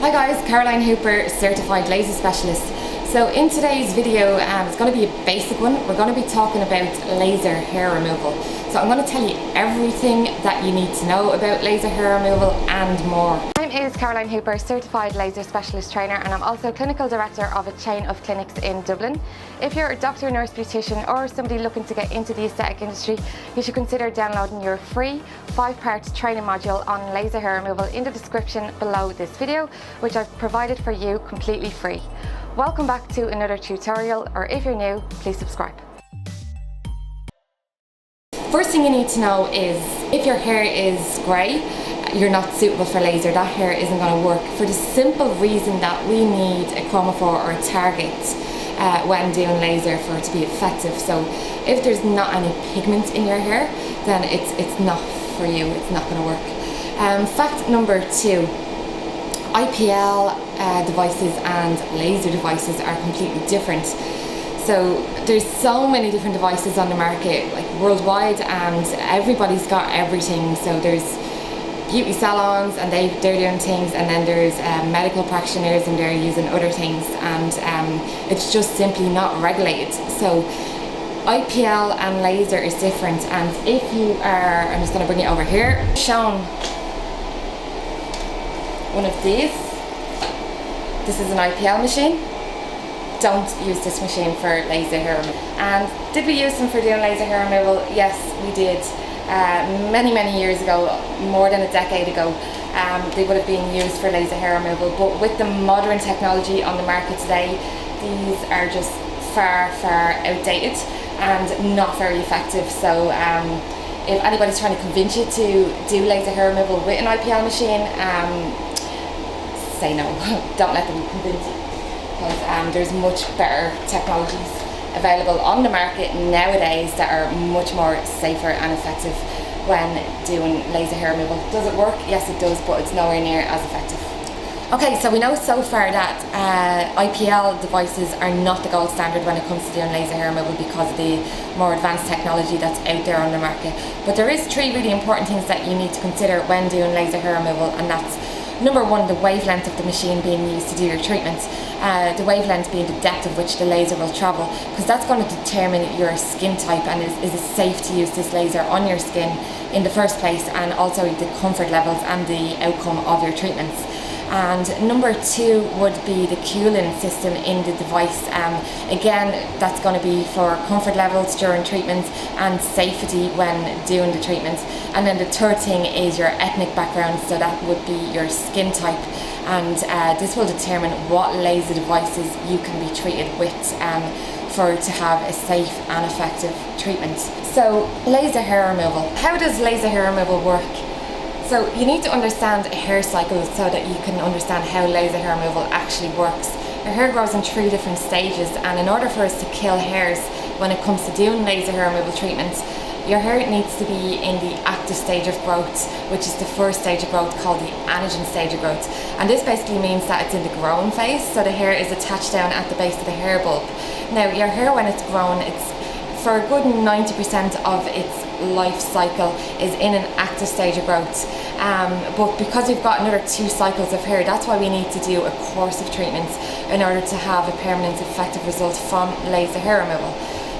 Hi guys, Caroline Hooper, Certified Laser Specialist. So in today's video, it's going to be a basic one. We're going to be talking about laser hair removal. So I'm going to tell you everything that you need to know about laser hair removal and more. My name is Caroline Hooper, Certified Laser Specialist Trainer, and I'm also Clinical Director of a chain of clinics in Dublin. If you're a doctor, nurse, beautician or somebody looking to get into the aesthetic industry, you should consider downloading your free 5-part training module on laser hair removal in the description below this video, which I've provided for you completely free. Welcome back to another tutorial, or if you're new, please subscribe. First thing you need to know is if your hair is grey, you're not suitable for laser. That hair isn't going to work for the simple reason that we need a chromophore or a target when doing laser for it to be effective. So if there's not any pigment in your hair, then it's not for you, it's not going to work. Fact number 2, IPL devices and laser devices are completely different. So there's so many different devices on the market, like worldwide, and everybody's got everything. So there's beauty salons and they're doing things, and then there's medical practitioners and they're using other things, and it's just simply not regulated. So IPL and laser is different, and if you are, I'm just going to bring it over here, shown one of these. This is an IPL machine. Don't use this machine for laser hair removal. And did we use them for doing laser hair removal? Yes, we did. Many years ago, more than a decade ago, they would have been used for laser hair removal. But with the modern technology on the market today, these are just far outdated and not very effective. So if anybody's trying to convince you to do laser hair removal with an IPL machine, say no. Don't let them convince you, because there's much better technologies available on the market nowadays that are much more safer and effective when doing laser hair removal. Does it work? Yes, it does, but it's nowhere near as effective. Okay, so we know so far that IPL devices are not the gold standard when it comes to doing laser hair removal because of the more advanced technology that's out there on the market. But there is 3 really important things that you need to consider when doing laser hair removal, and that's number 1, the wavelength of the machine being used to do your treatment. The wavelength being the depth of which the laser will travel, because that's going to determine your skin type and is it safe to use this laser on your skin in the first place, and also the comfort levels and the outcome of your treatments. And number 2 would be the cooling system in the device. Again, that's going to be for comfort levels during treatments and safety when doing the treatments. And then the third thing is your ethnic background, so that would be your skin type. And this will determine what laser devices you can be treated with for to have a safe and effective treatment. So laser hair removal. How does laser hair removal work? So you need to understand a hair cycle so that you can understand how laser hair removal actually works. Your hair grows in 3 different stages, and in order for us to kill hairs when it comes to doing laser hair removal treatments, your hair needs to be in the active stage of growth, which is the first stage of growth called the anagen stage of growth. And this basically means that it's in the growing phase, so the hair is attached down at the base of the hair bulb. Now your hair, when it's grown, it's for a good 90% of its life cycle is in an active stage of growth. But because we've got another 2 cycles of hair, that's why we need to do a course of treatments in order to have a permanent effective result from laser hair removal.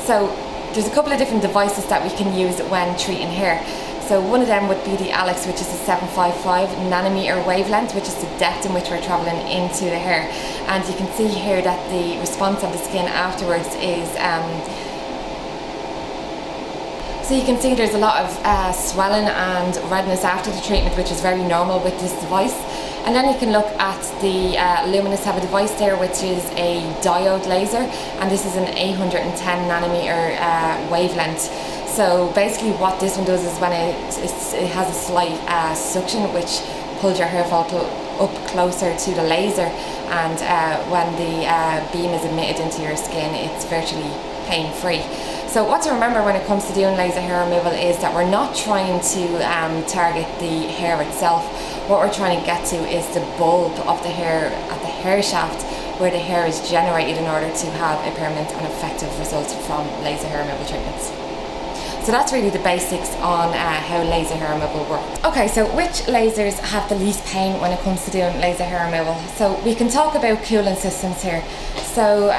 So there's a couple of different devices that we can use when treating hair. So one of them would be the Alex, which is a 755 nanometer wavelength, which is the depth in which we're traveling into the hair. And you can see here that the response of the skin afterwards is so you can see there's a lot of swelling and redness after the treatment, which is very normal with this device. And then you can look at the Luminous have a device there, which is a diode laser, and this is an 810 nanometer wavelength. So basically what this one does is when it has a slight suction which pulls your hair follicle up closer to the laser, and when the beam is emitted into your skin, it's virtually pain-free. So what to remember when it comes to doing laser hair removal is that we're not trying to target the hair itself. What we're trying to get to is the bulb of the hair at the hair shaft, where the hair is generated in order to have a permanent and effective result from laser hair removal treatments. So that's really the basics on how laser hair removal works. Okay, so which lasers have the least pain when it comes to doing laser hair removal? So we can talk about cooling systems here. So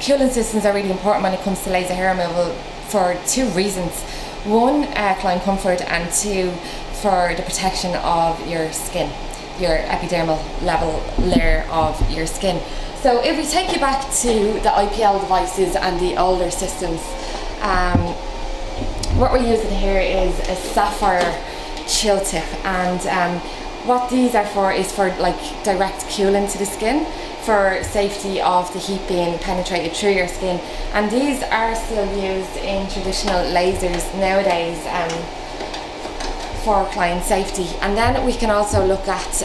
cooling systems are really important when it comes to laser hair removal for two reasons. One, client comfort, and two, for the protection of your skin, your epidermal level layer of your skin. So if we take you back to the IPL devices and the older systems, what we're using here is a sapphire chill tip, and what these are for is for like direct cooling to the skin, for safety of the heat being penetrated through your skin. And these are still used in traditional lasers nowadays for client safety. And then we can also look at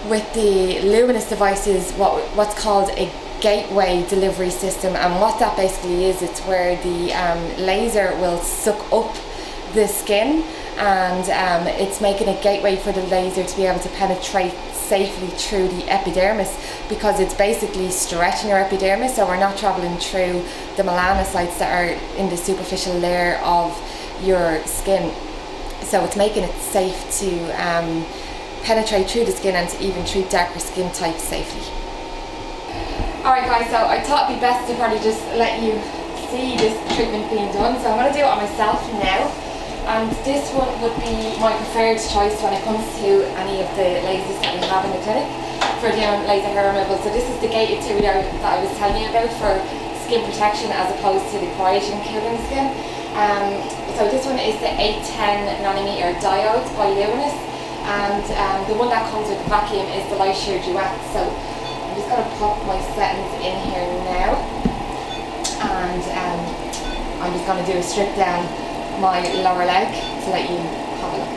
with the luminous devices what's called a gateway delivery system, and what that basically is, it's where the laser will suck up the skin, and it's making a gateway for the laser to be able to penetrate safely through the epidermis, because it's basically stretching your epidermis, so we're not traveling through the melanocytes that are in the superficial layer of your skin. So it's making it safe to penetrate through the skin and to even treat darker skin types safely. Alright guys, so I thought it'd be best to probably just let you see this treatment being done. So I'm going to do it on myself now, and this one would be my preferred choice when it comes to any of the lasers that we have in the clinic for doing laser hair removal. So this is the gated tubular that I was telling you about for skin protection as opposed to the quiet and cooling skin. So this one is the 810nm diode by Luminous, and the one that comes with the vacuum is the LightSheer DUET. So I'm just going to pop my settings in here now, and I'm just going to do a strip down my lower leg to let you have a look.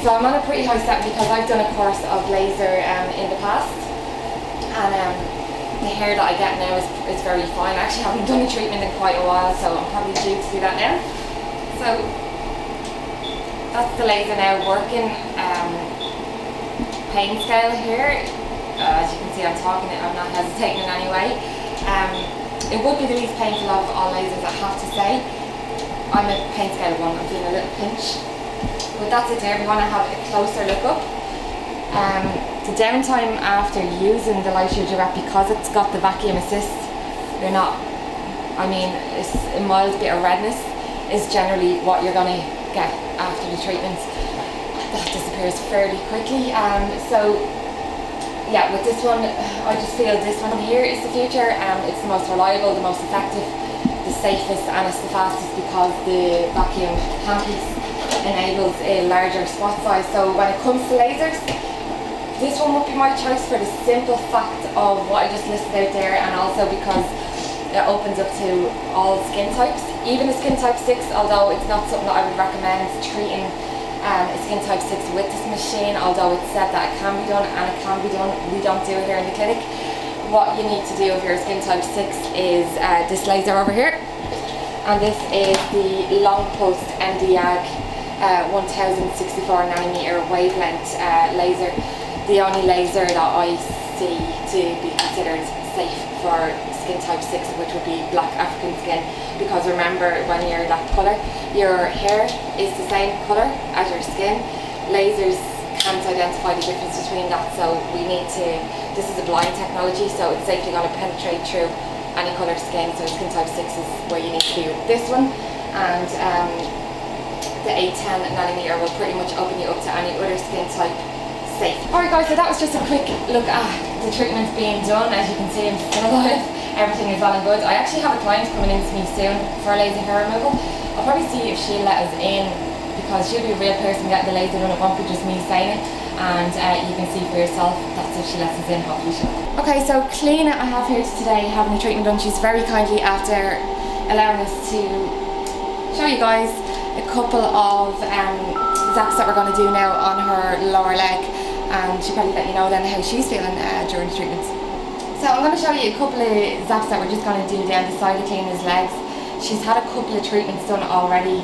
So I'm on a pretty high setting because I've done a course of laser in the past, and the hair that I get now is very fine. I actually haven't done a treatment in quite a while, so I'm probably due to do that now. So that's the laser now working. Pain scale here, as you can see I'm not hesitating in any way. It would be the least painful of all lasers, I have to say. I'm a pain scale of 1, I'm feeling a little pinch. But that's it there, if you want to have a closer look up. The downtime after using the LightSheer DUET, because it's got the vacuum assist, it's a mild bit of redness is generally what you're going to get after the treatment. That disappears fairly quickly. So yeah, with this one, I just feel this one here is the future. It's the most reliable, the most effective, the safest, and it's the fastest because the vacuum handpiece enables a larger spot size. So when it comes to lasers, this one would be my choice for the simple fact of what I just listed out there, and also because it opens up to all skin types, even the skin type 6, although it's not something that I would recommend treating a skin type 6 with this machine, although it's said that it can be done, and it can be done. We don't do it here in the clinic. What you need to do if you're a skin type 6 is this laser over here, and this is the long pulsed Nd:YAG 1064nm wavelength laser, the only laser that I see to be considered safe for skin type 6, which would be black African skin, because remember, when you're that colour, your hair is the same colour as your skin. Lasers can't identify the difference between that, so we need to, this is a blind technology, so it's safely going to penetrate through any colour skin. So skin type 6 is where you need to be with this one, and the 810nm will pretty much open you up to any other skin type safe. Alright guys, so that was just a quick look at the treatment being done. As you can see, I'm still alive. Everything is well and good. I actually have a client coming in to me soon for a laser hair removal. I'll probably see if she'll let us in, because she'll be a real person getting the laser done. It won't be just me saying it, and you can see for yourself. That's if she lets us in, hopefully she will. Okay, so Cleena I have here today having the treatment done. She's very kindly, after allowing us to show you guys a couple of zaps that we're going to do now on her lower leg, and she'll probably let you know then how she's feeling during the treatment. So I'm going to show you a couple of zaps that we're just going to do down the side of Cleena's legs. She's had a couple of treatments done already.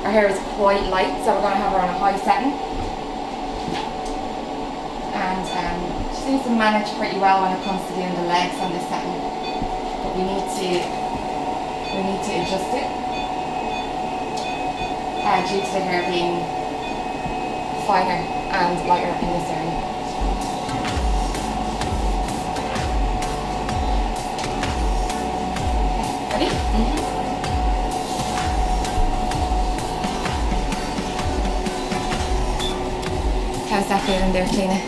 Her hair is quite light, so we're going to have her on a high setting. And she seems to manage pretty well when it comes to doing the legs on this setting. But we need to we need to adjust it due to the hair being finer and lighter in this area. Ready? How's that feeling there, Tina?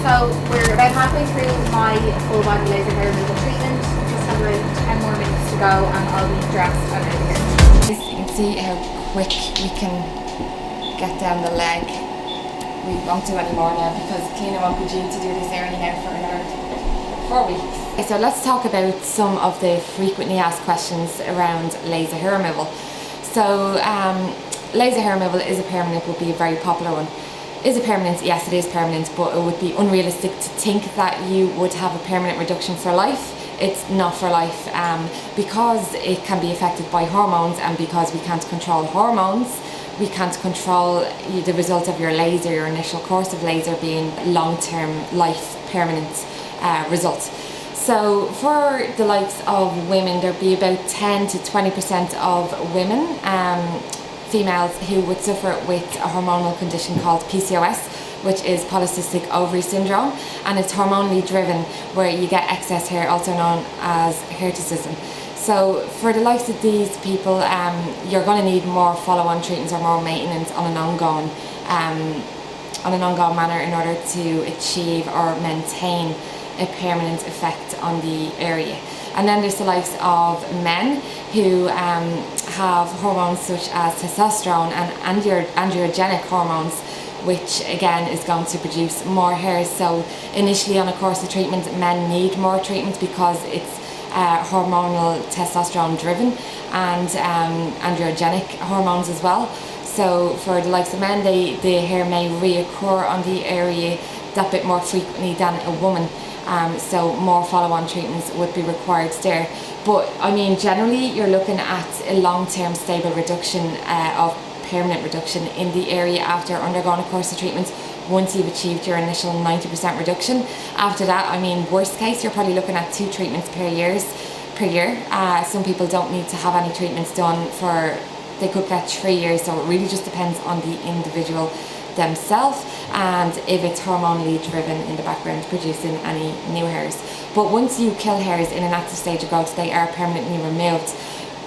So we're about halfway through my full body laser hair removal treatment. Just have around 10 more minutes to go and I'll be dressed and out of here. You can see how quick we can get down the leg. We won't do any more now because Tina won't be due to do this area now for another 4 weeks. Okay, so let's talk about some of the frequently asked questions around laser hair removal. So laser hair removal is a permanent, would be a very popular one. Is it permanent? Yes, it is permanent, but it would be unrealistic to think that you would have a permanent reduction for life. It's not for life because it can be affected by hormones, and because we can't control hormones, we can't control the result of your laser, your initial course of laser being long-term life permanent result. So for the likes of women, there'd be about 10 to 20% of women, females, who would suffer with a hormonal condition called PCOS, which is polycystic ovary syndrome, and it's hormonally driven, where you get excess hair, also known as hirsutism. So for the likes of these people, you're going to need more follow-on treatments or more maintenance on an ongoing manner in order to achieve or maintain a permanent effect on the area. And then there's the likes of men who have hormones such as testosterone and androgenic hormones, which again is going to produce more hair. So initially on a course of treatment, men need more treatment because it's hormonal testosterone driven and androgenic hormones as well. So for the likes of men, the hair may reoccur on the area that bit more frequently than a woman. So more follow-on treatments would be required there. But I mean, generally you're looking at a long-term stable reduction of permanent reduction in the area after undergoing a course of treatment, once you've achieved your initial 90% reduction. After that, I mean, worst case, you're probably looking at 2 treatments per year. Some people don't need to have any treatments done they could get 3 years, so it really just depends on the individual themselves and if it's hormonally driven in the background producing any new hairs. But once you kill hairs in an active stage of growth, they are permanently removed.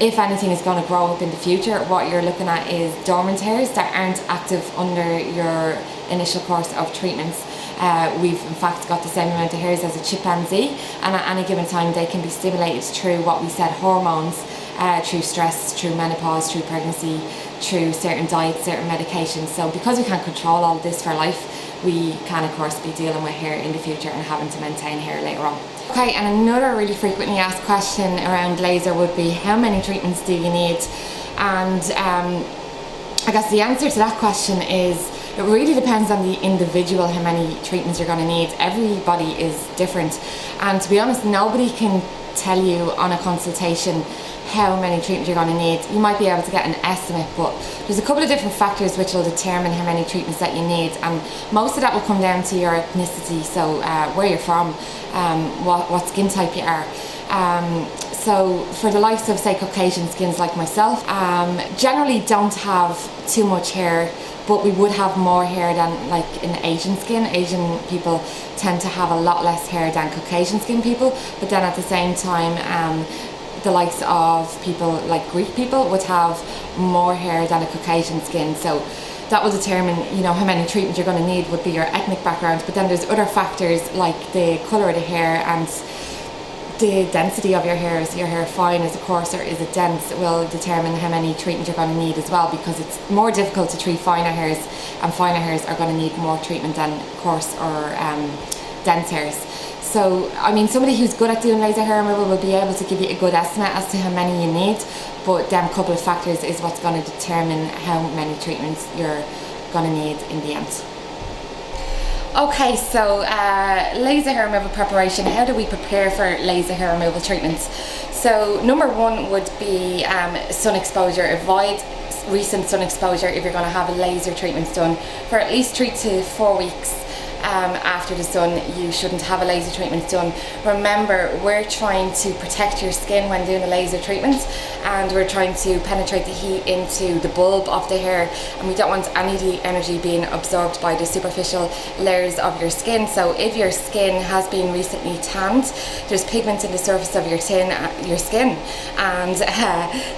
If anything is going to grow up in the future, what you're looking at is dormant hairs that aren't active under your initial course of treatments. We've in fact got the same amount of hairs as a chimpanzee, and at any given time they can be stimulated through what we said hormones, through stress, through menopause, through pregnancy, through certain diets, certain medications. So because we can't control all of this for life, we can of course be dealing with hair in the future and having to maintain hair later on. Okay, and another really frequently asked question around laser would be, how many treatments do you need? And I guess the answer to that question is, it really depends on the individual how many treatments you're going to need. Everybody is different, and to be honest, nobody can tell you on a consultation how many treatments you're going to need. You might be able to get an estimate, but there's a couple of different factors which will determine how many treatments that you need, and most of that will come down to your ethnicity, so where you're from, what skin type you are. So for the likes of, say, Caucasian skins like myself, generally don't have too much hair, but we would have more hair than like an Asian skin. Asian people tend to have a lot less hair than Caucasian skin people, but then at the same time, the likes of people like Greek people would have more hair than a Caucasian skin. So that will determine, how many treatments you're going to need would be your ethnic background. But then there's other factors like the colour of the hair and the density of your hair. Is your hair fine, is it coarse, or is it dense? It will determine how many treatments you're going to need as well, because it's more difficult to treat finer hairs, and finer hairs are going to need more treatment than coarse or dense hairs. So, I mean, somebody who's good at doing laser hair removal will be able to give you a good estimate as to how many you need, but them couple of factors is what's going to determine how many treatments you're going to need in the end. Okay, so laser hair removal preparation. How do we prepare for laser hair removal treatments? So number one would be sun exposure. Avoid recent sun exposure if you're going to have laser treatments done for at least 3 to 4 weeks. after the sun, you shouldn't have a laser treatment done. Remember, we're trying to protect your skin when doing a laser treatment, and we're trying to penetrate the heat into the bulb of the hair, and we don't want any of the energy being absorbed by the superficial layers of your skin. So if your skin has been recently tanned, there's pigment in the surface of your skin, and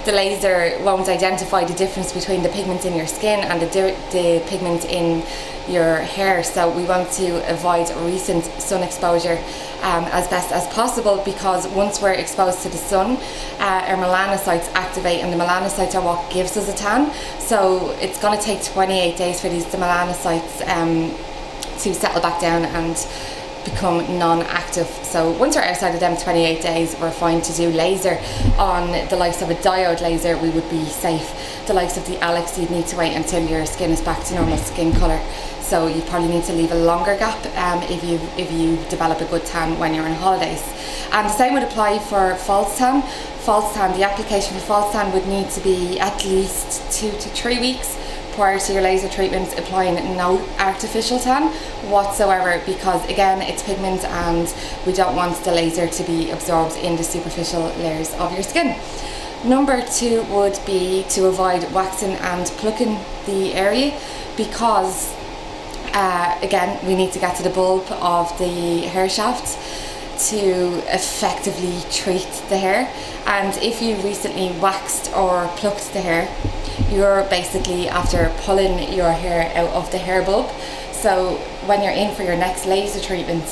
the laser won't identify the difference between the pigment in your skin and the pigment in your hair. So we want to avoid recent sun exposure as best as possible, because once we're exposed to the sun, our melanocytes activate, and the melanocytes are what gives us a tan. So it's going to take 28 days for the melanocytes to settle back down and become non-active. So once we're outside of them 28 days, we're fine to do laser. On the likes of a diode laser, we would be safe. The likes of the Alex, you'd need to wait until your skin is back to normal skin colour. So you probably need to leave a longer gap if you develop a good tan when you're on holidays. And the same would apply for false tan. False tan, the application for false tan would need to be at least 2 to 3 weeks prior to your laser treatment, applying no artificial tan whatsoever, because again, it's pigment and we don't want the laser to be absorbed in the superficial layers of your skin. Number 2 would be to avoid waxing and plucking the area, because again, we need to get to the bulb of the hair shaft to effectively treat the hair. And if you recently waxed or plucked the hair, you're basically after pulling your hair out of the hair bulb. So when you're in for your next laser treatment,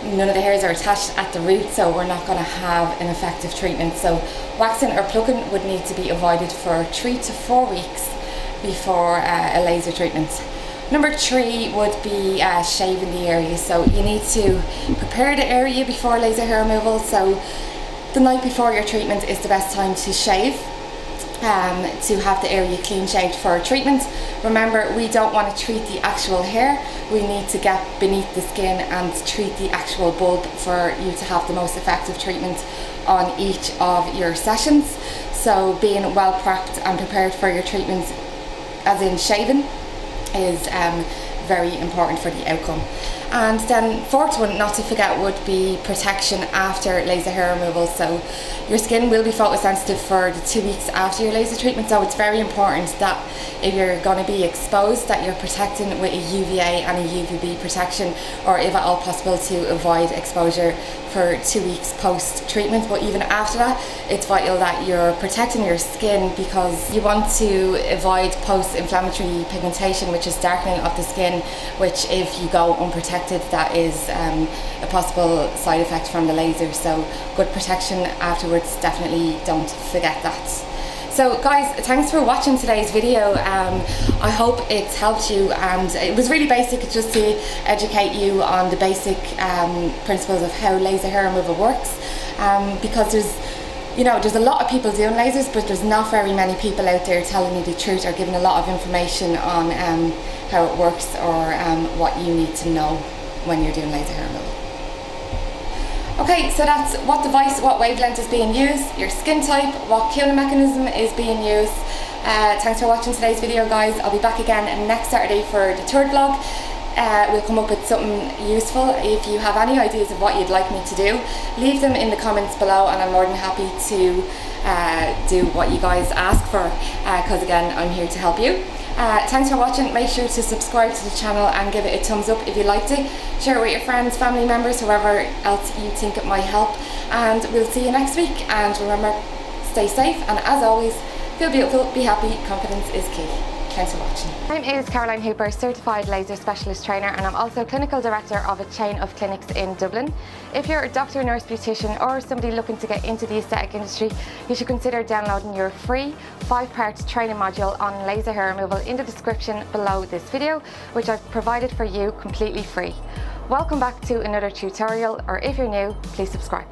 none of the hairs are attached at the root, so we're not going to have an effective treatment. So waxing or plucking would need to be avoided for 3 to 4 weeks before a laser treatment. Number 3 would be shaving the area. So you need to prepare the area before laser hair removal. So the night before your treatment is the best time to shave, to have the area clean shaved for treatment. Remember, we don't want to treat the actual hair. We need to get beneath the skin and treat the actual bulb for you to have the most effective treatment on each of your sessions. So being well prepped and prepared for your treatment, as in shaving, is very important for the outcome. And then 4th one, not to forget, would be protection after laser hair removal. So your skin will be photosensitive for the 2 weeks after your laser treatment, so it's very important that if you're going to be exposed, that you're protecting with a UVA and a UVB protection, or if at all possible to avoid exposure for 2 weeks post treatment. But even after that, it's vital that you're protecting your skin, because you want to avoid post-inflammatory pigmentation, which is darkening of the skin, which if you go unprotected, that is a possible side effect from the laser. So good protection afterwards, definitely don't forget that. So guys, thanks for watching today's video. I hope it's helped you, and it was really basic, just to educate you on the basic principles of how laser hair removal works, because there's a lot of people doing lasers, but there's not very many people out there telling you the truth or giving a lot of information on how it works, or what you need to know when you're doing laser hair removal. Okay, so that's what device, what wavelength is being used, your skin type, what cooling mechanism is being used. Thanks for watching today's video, guys. I'll be back again next Saturday for the 3rd vlog. We'll come up with something useful. If you have any ideas of what you'd like me to do, leave them in the comments below, and I'm more than happy to do what you guys ask for, because again, I'm here to help you. Thanks for watching. Make sure to subscribe to the channel and give it a thumbs up if you liked it. Share it with your friends, family members, whoever else you think it might help, and we'll see you next week. And remember, stay safe, and as always, feel beautiful, be happy, confidence is key. Thanks for watching. My name is Caroline Hooper, Certified Laser Specialist Trainer, and I'm also Clinical Director of a chain of clinics in Dublin. If you're a doctor, nurse, beautician, or somebody looking to get into the aesthetic industry, you should consider downloading your free 5-part training module on laser hair removal in the description below this video, which I've provided for you completely free. Welcome back to another tutorial, or if you're new, please subscribe.